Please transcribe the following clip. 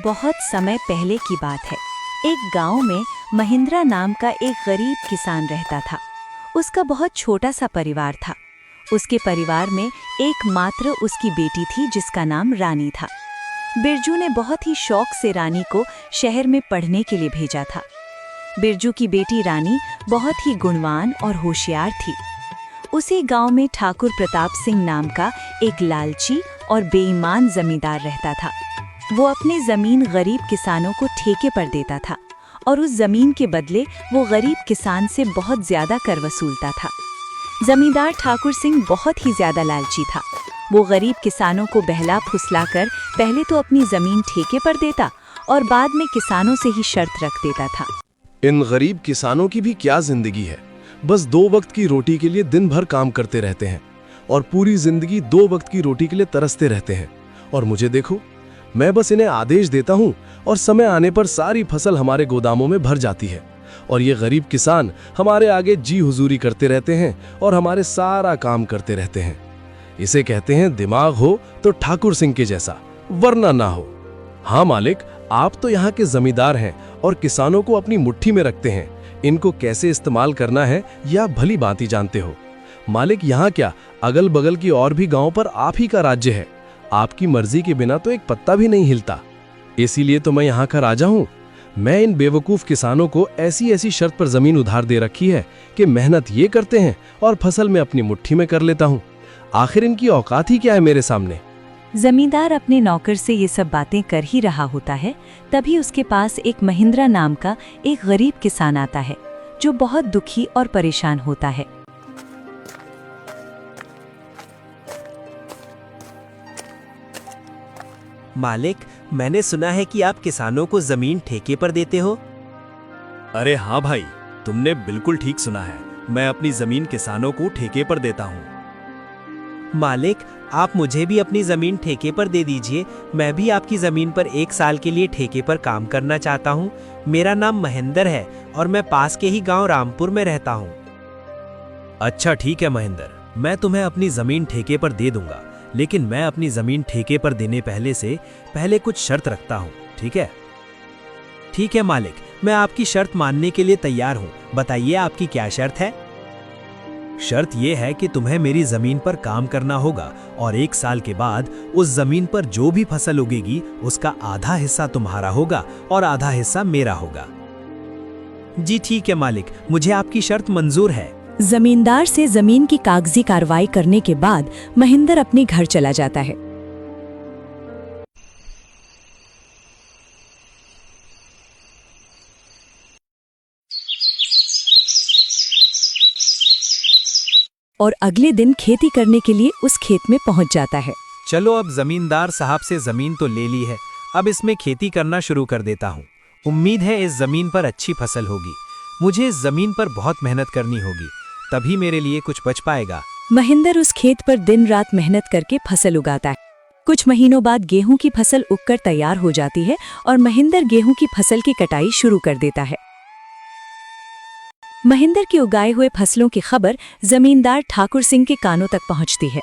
बहुत समय पहले की बात है। एक गांव में महिंद्रा नाम का एक गरीब किसान रहता था। उसका बहुत छोटा सा परिवार था। उसके परिवार में एकमात्र उसकी बेटी थी जिसका नाम रानी था। बिरजू ने बहुत ही शौक से रानी को शहर में पढ़ने के लिए भेजा था। बिरजू की बेटी रानी बहुत ही गुणवान और होशियार थी। उसी गांव में ठाकुर प्रताप सिंह नाम का एक लालची और बेईमान जमींदार रहता था। वो अपनी जमीन गरीब किसानों को ठेके पर देता था और उस जमीन के बदले वो गरीब किसान से बहुत ज्यादा कर वसूलता था। जमींदार ठाकुर सिंह बहुत ही ज्यादा लालची था। वो गरीब किसानों को बहला फुसलाकर पहले तो अपनी जमीन ठेके पर देता और बाद में किसानों से ही शर्त रख देता था। इन गरीब किसानों की भी क्या जिंदगी है। बस 2 वक्त की रोटी के लिए दिन भर काम करते रहते हैं और पूरी जिंदगी 2 वक्त की रोटी के लिए तरसते रहते हैं। और मुझे देखो, मैं बस इन्हें आदेश देता हूँ और समय आने पर सारी फसल हमारे गोदामों में भर जाती है और ये गरीब किसान हमारे आगे जी हुजूरी करते रहते हैं और हमारे सारा काम करते रहते हैं। इसे कहते हैं दिमाग हो तो ठाकुर सिंह के जैसा, वरना ना हो। हाँ मालिक, आप तो यहाँ के जमींदार हैं और किसानों को अपनी मुट्ठी में रखते हैं। इनको कैसे इस्तेमाल करना है यह भली भांति जानते हो। मालिक, यहाँ क्या, अगल बगल की और भी गांव पर आप ही का राज्य है। आपकी मर्जी के बिना तो एक पत्ता भी नहीं हिलता। इसीलिए तो मैं यहाँ का राजा हूँ। मैं इन बेवकूफ किसानों को ऐसी ऐसी शर्त पर जमीन उधार दे रखी है कि मेहनत ये करते हैं और फसल में अपनी मुट्ठी में कर लेता हूँ। आखिर इनकी औकात ही क्या है मेरे सामने। जमींदार अपने नौकर से ये सब बातें कर ही रहा होता है, तभी उसके पास एक महिंद्रा नाम का एक गरीब किसान आता है जो बहुत दुखी और परेशान होता है। मालिक, मैंने सुना है कि आप किसानों को जमीन ठेके पर देते हो। अरे हाँ भाई, तुमने बिल्कुल ठीक सुना है। मैं अपनी जमीन किसानों को ठेके पर देता हूँ। मालिक, आप मुझे भी अपनी जमीन ठेके पर दे दीजिए। मैं भी आपकी जमीन पर 1 साल के लिए ठेके पर काम करना चाहता हूँ। मेरा नाम महेंद्र है और मैं पास के ही गांव रामपुर में रहता हूँ। अच्छा ठीक है महेंद्र, मैं तुम्हें अपनी जमीन ठेके पर दे दूंगा, लेकिन मैं अपनी जमीन ठेके पर देने पहले कुछ शर्त रखता हूँ, ठीक है? ठीक है मालिक, मैं आपकी शर्त मानने के लिए तैयार हूँ। बताइए आपकी क्या शर्त है? शर्त यह है कि तुम्हें मेरी जमीन पर काम करना होगा और 1 साल के बाद उस जमीन पर जो भी फसल उगेगी उसका आधा हिस्सा तुम्हारा होगा और आधा हिस्सा मेरा होगा। जी ठीक है मालिक, मुझे आपकी शर्त मंजूर है। जमींदार से जमीन की कागजी कार्रवाई करने के बाद महिंद्र अपने घर चला जाता है। और अगले दिन खेती करने के लिए उस खेत में पहुंच जाता है। चलो, अब जमींदार साहब से जमीन तो ले ली है, अब इसमें खेती करना शुरू कर देता हूँ। उम्मीद है इस जमीन पर अच्छी फसल होगी। मुझे इस जमीन पर बहुत मेहनत करनी होगी, तभी मेरे लिए कुछ बच पाएगा। महिंद्र उस खेत पर दिन रात मेहनत करके फसल उगाता है। कुछ महीनों बाद गेहूं की फसल उगकर तैयार हो जाती है और महिंद्र गेहूं की फसल की कटाई शुरू कर देता है। महिंद्र के उगाए हुए फसलों की खबर जमींदार ठाकुर सिंह के कानों तक पहुंचती है।